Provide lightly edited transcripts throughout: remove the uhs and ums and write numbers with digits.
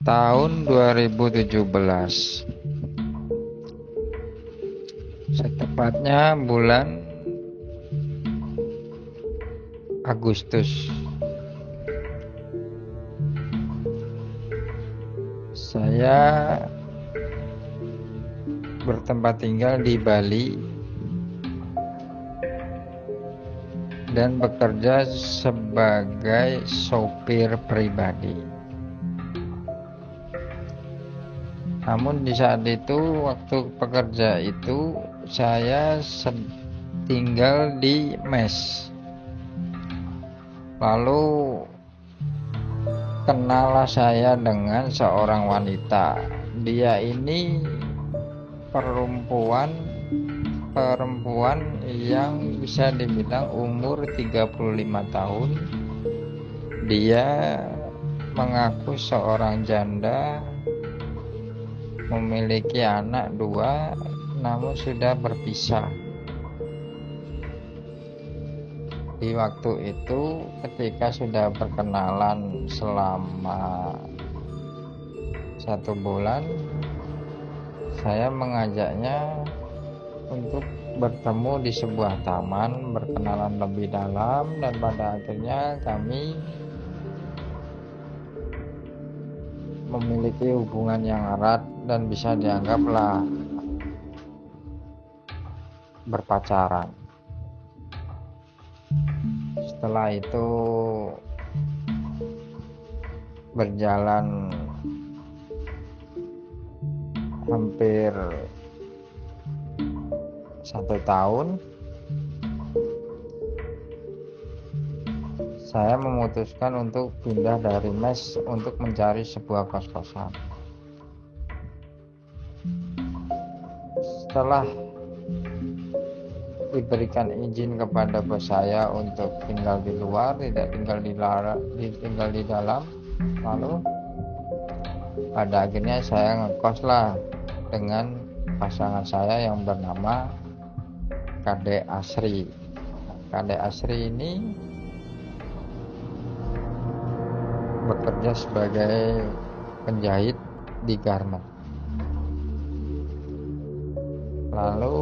tahun 2017, setepatnya bulan Agustus. Saya bertempat tinggal di Bali dan bekerja sebagai sopir pribadi. Namun di saat itu, waktu bekerja itu, saya tinggal di mes. Lalu kenallah saya dengan seorang wanita. Dia ini perempuan yang bisa dibilang umur 35 tahun. Dia mengaku seorang janda, memiliki anak 2, namun sudah berpisah. Di waktu itu, ketika sudah berkenalan selama 1 bulan, saya mengajaknya untuk bertemu di sebuah taman, berkenalan lebih dalam, dan pada akhirnya kami memiliki hubungan yang erat dan bisa dianggaplah berpacaran. Setelah itu berjalan hampir 1 tahun, saya memutuskan untuk pindah dari mes untuk mencari sebuah kos-kosan. Setelah diberikan izin kepada bos saya untuk tinggal di luar, tidak tinggal di dalam, lalu pada akhirnya saya ngekoslah dengan pasangan saya yang bernama Kadek Asri. Kadek Asri ini bekerja sebagai penjahit di garment. Lalu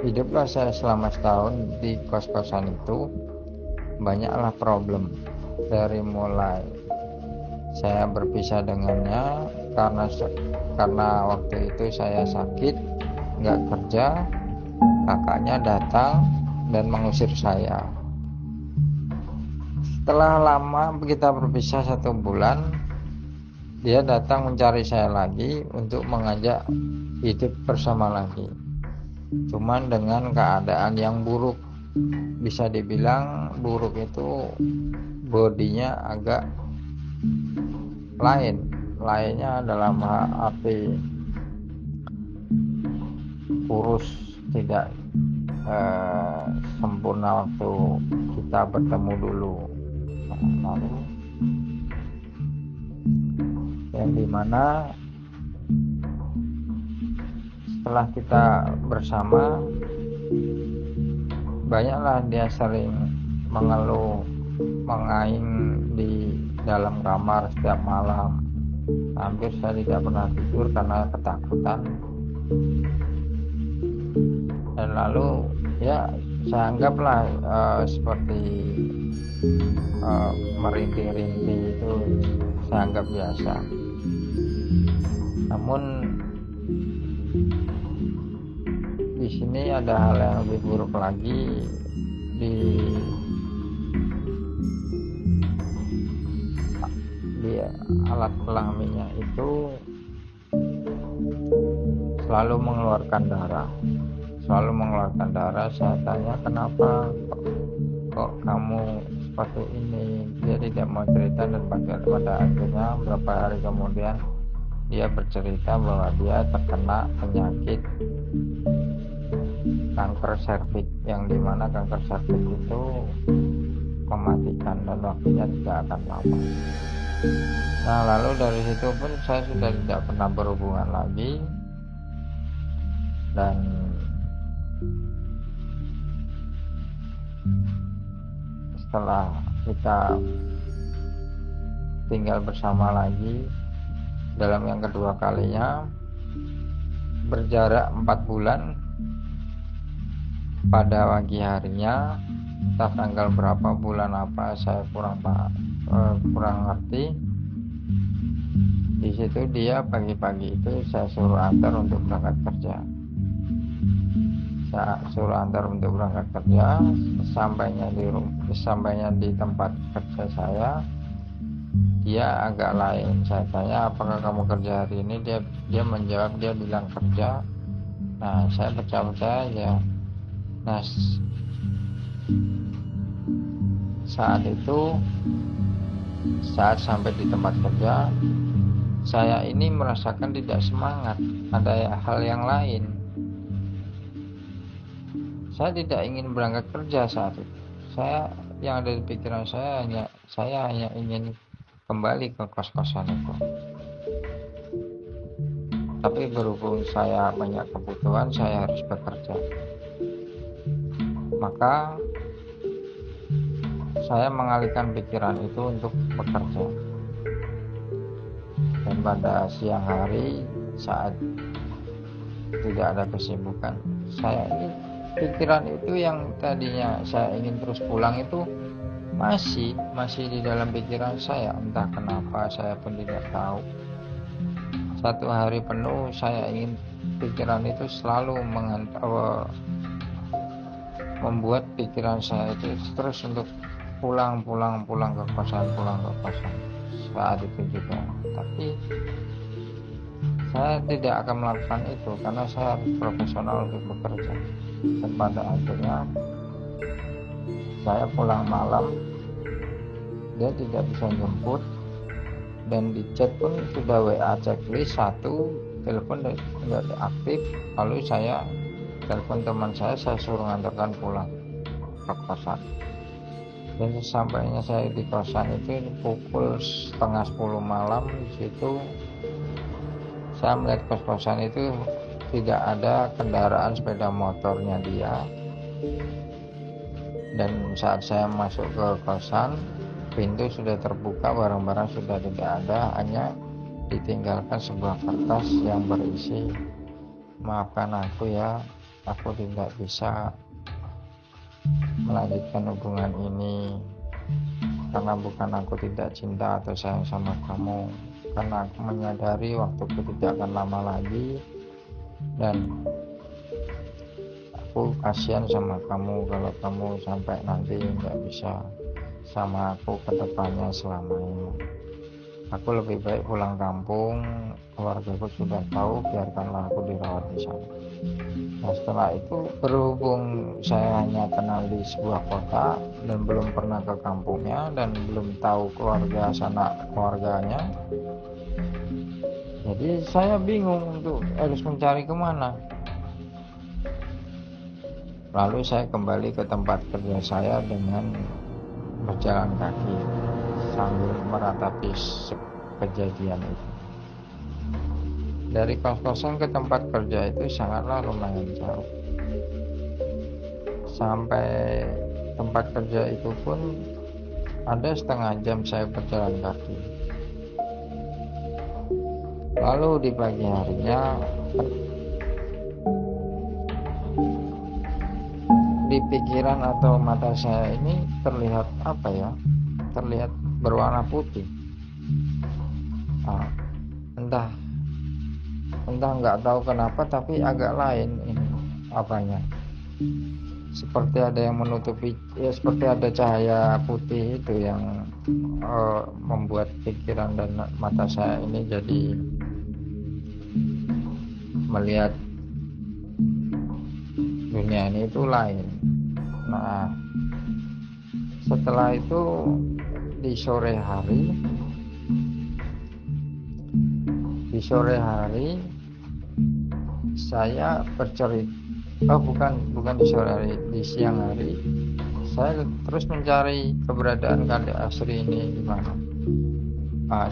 hiduplah saya selama setahun di kos-kosan itu. Banyaklah problem, dari mulai saya berpisah dengannya karena waktu itu saya sakit, nggak kerja. Kakaknya datang dan mengusir saya. Setelah lama kita berpisah 1 bulan, dia datang mencari saya lagi untuk mengajak hidup bersama lagi. Cuman dengan keadaan yang buruk. Bisa dibilang buruk itu bodinya agak lainnya dalam arti kurus, tidak sempurna waktu kita bertemu dulu. Lalu yang dimana setelah kita bersama, banyaklah dia sering mengeluh, mengaing di dalam kamar setiap malam. Hampir saya tidak pernah tidur karena ketakutan. Dan lalu ya saya anggaplah seperti merintih-rintih itu saya anggap biasa. Namun di sini ada hal yang lebih buruk lagi. Di alat kelaminnya itu selalu mengeluarkan darah. Saya tanya, kenapa kok kamu seperti ini? Dia tidak mau cerita, dan pada akhirnya beberapa hari kemudian dia bercerita bahwa dia terkena penyakit kanker serviks, yang dimana kanker serviks itu mematikan dan waktunya tidak akan lama. Nah, lalu dari situ pun saya sudah tidak pernah berhubungan lagi, dan setelah kita tinggal bersama lagi dalam yang kedua kalinya, berjarak 4 bulan. Pada pagi harinya, entah tanggal berapa, bulan apa, saya kurang ngerti. Di situ dia pagi-pagi itu saya suruh antar untuk berangkat kerja. Sampainya di tempat kerja saya, dia agak lain. Saya tanya, apakah kamu kerja hari ini? Dia menjawab, dia bilang kerja. Nah, saya percaya aja. Nah, saat sampai di tempat kerja, saya ini merasakan tidak semangat. Ada hal yang lain. Saya tidak ingin berangkat kerja saat itu. Yang ada di pikiran saya hanya ingin kembali ke kos-kosan itu. Tapi berhubung saya banyak kebutuhan, saya harus bekerja. Maka saya mengalihkan pikiran itu untuk bekerja. Dan pada siang hari, saat tidak ada kesibukan, pikiran itu yang tadinya saya ingin terus pulang itu masih di dalam pikiran saya. Entah kenapa, saya pun tidak tahu. 1 hari penuh pikiran itu selalu membuat pikiran saya itu terus untuk pulang ke kosan. Saat itu juga, tapi saya tidak akan melakukan itu karena saya harus profesional untuk bekerja. Dan pada akhirnya saya pulang malam, dia tidak bisa jemput, dan di chat pun sudah WA checklist 1, telepon tidak aktif. Lalu saya telepon teman saya suruh ngantarkan pulang ke kosan. Dan sesampainya saya di kosan itu pukul 9:30 malam, di situ saya melihat kos-kosan itu tidak ada kendaraan sepeda motornya dia. Dan saat saya masuk ke kosan, pintu sudah terbuka, barang-barang sudah tidak ada, hanya ditinggalkan sebuah kertas yang berisi, maafkan aku ya, aku tidak bisa melanjutkan hubungan ini karena bukan aku tidak cinta atau sayang sama kamu, karena aku menyadari waktuku tidak akan lama lagi dan aku kasihan sama kamu kalau kamu sampai nanti nggak bisa sama aku ke depannya selamanya. Aku lebih baik pulang kampung, keluargaku sudah tahu, biarkanlah aku dirawat di sana. Nah, setelah itu, berhubung saya hanya kenal di sebuah kota dan belum pernah ke kampungnya dan belum tahu keluarganya, jadi saya bingung untuk harus mencari kemana. Lalu saya kembali ke tempat kerja saya dengan berjalan kaki sambil meratapi kejadian itu. Dari kos-kosan ke tempat kerja itu sangatlah lumayan jauh. Sampai tempat kerja itu pun ada setengah jam saya berjalan kaki. Lalu di pagi harinya, di pikiran atau mata saya ini terlihat terlihat berwarna putih. Entah nggak tahu kenapa, tapi agak lain ini apanya, seperti ada yang menutupi, seperti ada cahaya putih itu yang membuat pikiran dan mata saya ini jadi melihat dunia ini itu lain. Nah, setelah itu di sore hari saya bercerita, bukan di sore hari, di siang hari saya terus mencari keberadaan Kade Asri ini di mana.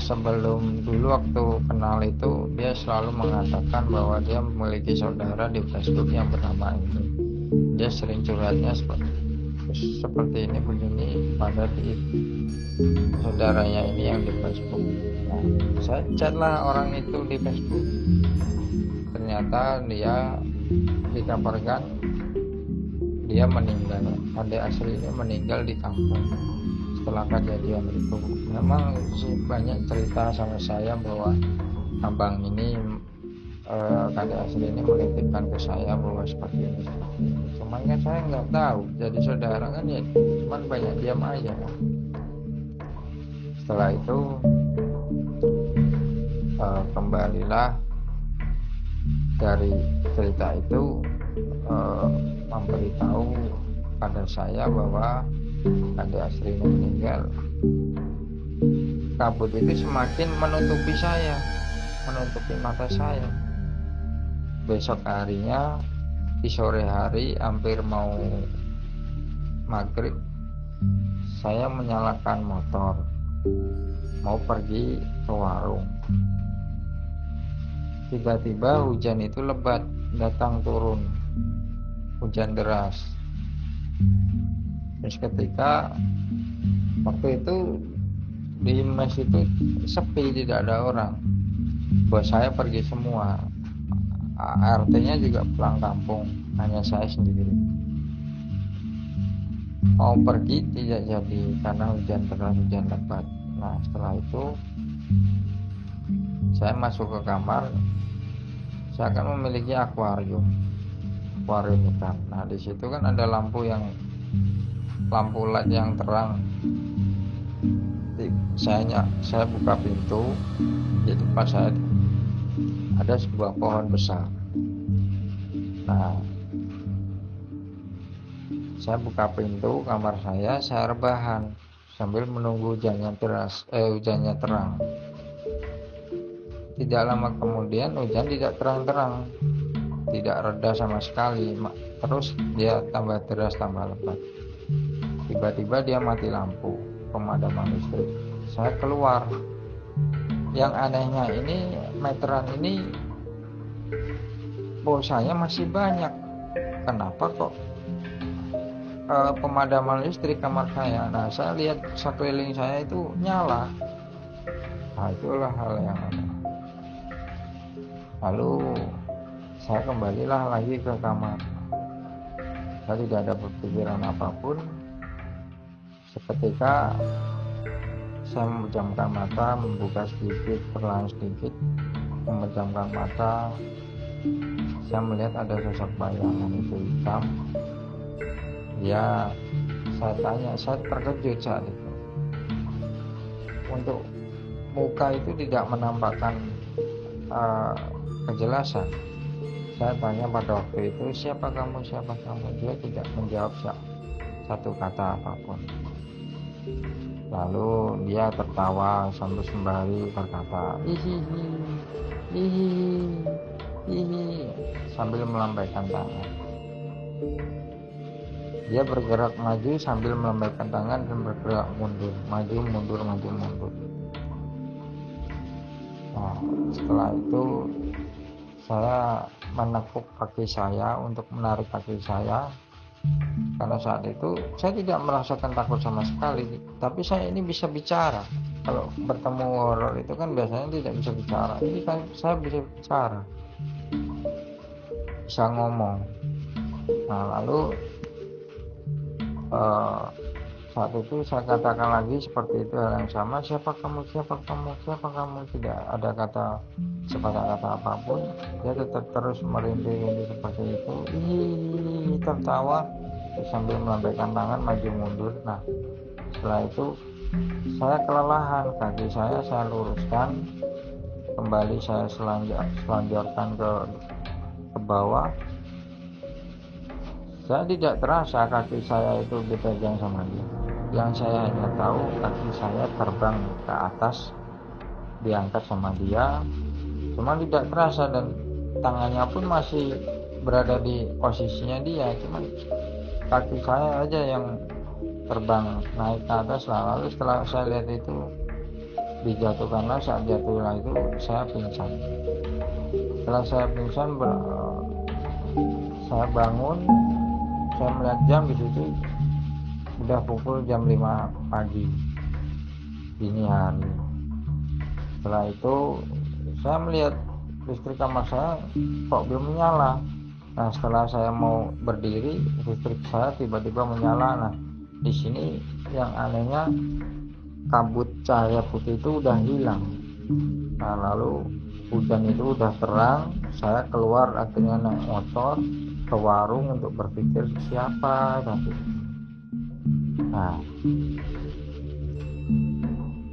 Sebelum dulu waktu kenal itu, dia selalu mengatakan bahwa dia memiliki saudara di Facebook yang bernama ini. Dia sering curhatnya seperti ini begini pada di saudaranya ini yang di Facebook. Nah, saya chat lah orang itu di Facebook. Ternyata dia dikabarkan dia meninggal, adik aslinya meninggal di kampung setelah kejadian itu. Memang sih banyak cerita sama saya bahwa abang ini adik asli ini menitipkan ke saya bahwa seperti ini. Cuman kan saya nggak tahu, jadi saudara kan ya cuman banyak diam aja. Setelah itu kembalilah dari cerita itu memberitahu pada saya bahwa adik aslinya meninggal. Kabut itu semakin menutupi saya, menutupi mata saya. Besok harinya di sore hari hampir mau maghrib, saya menyalakan motor mau pergi ke warung. Tiba-tiba hujan itu lebat datang turun, hujan deras. Terus ketika waktu itu di mes itu sepi, tidak ada orang. Bos saya pergi semua, RT-nya juga pulang kampung, hanya saya sendiri. Mau pergi tidak jadi karena hujan deras, hujan lebat. Nah setelah itu saya masuk ke kamar. Saya akan memiliki akuarium ikan. Nah di situ kan ada lampu LED yang terang. Saya buka pintu, di depan saya ada sebuah pohon besar. Nah saya buka pintu kamar saya rebahan sambil menunggu hujannya terang. Tidak lama kemudian hujan tidak terang-terang, tidak reda sama sekali, terus dia tambah deras, tambah lebat. Tiba-tiba dia mati lampu pemadaman listrik. Saya keluar. Yang anehnya ini meteran ini pulsanya masih banyak. Kenapa kok pemadaman listrik kamar saya? Nah saya lihat sekeliling saya itu nyala. Nah itulah hal yang aneh. Lalu saya kembalilah lagi ke kamar. Saya tidak ada berpikiran apapun. Seketika saya memejamkan mata, membuka sedikit, perlahan sedikit, memejamkan mata. Saya melihat ada sosok bayangan itu hitam. Ya, saya terkejut saat itu. Untuk muka itu tidak menampakkan kejelasan. Saya tanya pada waktu itu, siapa kamu? Dia tidak menjawab satu kata apapun. Lalu dia tertawa sambil sembari berkata hihihi sambil melambaikan tangan. Dia bergerak maju sambil melambaikan tangan dan bergerak mundur, maju mundur. Nah, setelah itu saya menekuk kaki saya untuk menarik kaki saya, karena saat itu saya tidak merasakan takut sama sekali, tapi saya ini bisa bicara. Kalau bertemu horor itu kan biasanya tidak bisa bicara, ini kan saya bisa bicara, bisa ngomong. Nah lalu saat itu saya katakan lagi seperti itu, hal yang sama, siapa kamu, tidak ada sepatah kata apapun. Dia tetap terus merintih seperti itu, tertawa sambil melambaikan tangan maju mundur. Nah setelah itu saya kelelahan, kaki saya luruskan kembali, saya selanjutkan ke bawah. Saya tidak terasa kaki saya itu dipegang sama dia. Yang saya hanya tahu kaki saya terbang ke atas, diangkat sama dia, cuma tidak terasa, dan tangannya pun masih berada di posisinya dia, cuma kaki saya aja yang terbang naik ke atas. Lalu setelah saya lihat itu dijatuhkanlah, saat jatuhlah itu saya pingsan. Setelah saya pingsan saya bangun, saya melihat jam di situ udah pukul jam 5 pagi dini hari. Setelah itu saya melihat listrik kamar saya kok belum menyala. Nah, setelah saya mau berdiri, listrik saya tiba-tiba menyala. Nah, di sini yang anehnya kabut cahaya putih itu udah hilang. Nah, lalu hujan itu udah terang, saya keluar akhirnya naik motor ke warung untuk berpikir siapa tadi. Nah,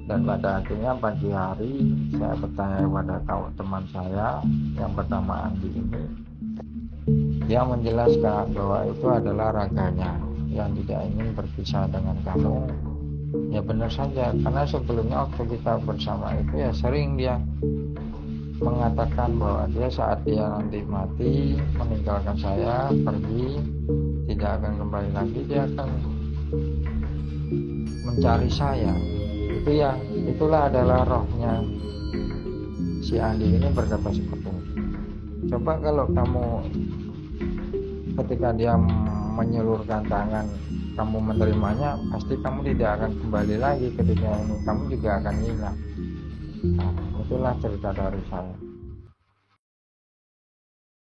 dan pada akhirnya pagi hari saya bertanya kepada teman saya yang bernama Andi ini. Dia menjelaskan bahwa itu adalah raganya yang tidak ingin berpisah dengan kamu. Ya benar saja, karena sebelumnya waktu kita bersama itu ya sering dia mengatakan bahwa dia saat dia nanti mati meninggalkan saya, pergi, tidak akan kembali lagi, dia akan mencari saya. Itu ya, itulah adalah rohnya si Andi ini berkata seperti itu. Coba kalau kamu ketika dia menyulurkan tangan kamu menerimanya, pasti kamu tidak akan kembali lagi ke dunia ini, kamu juga akan hilang. Nah, itulah cerita dari saya.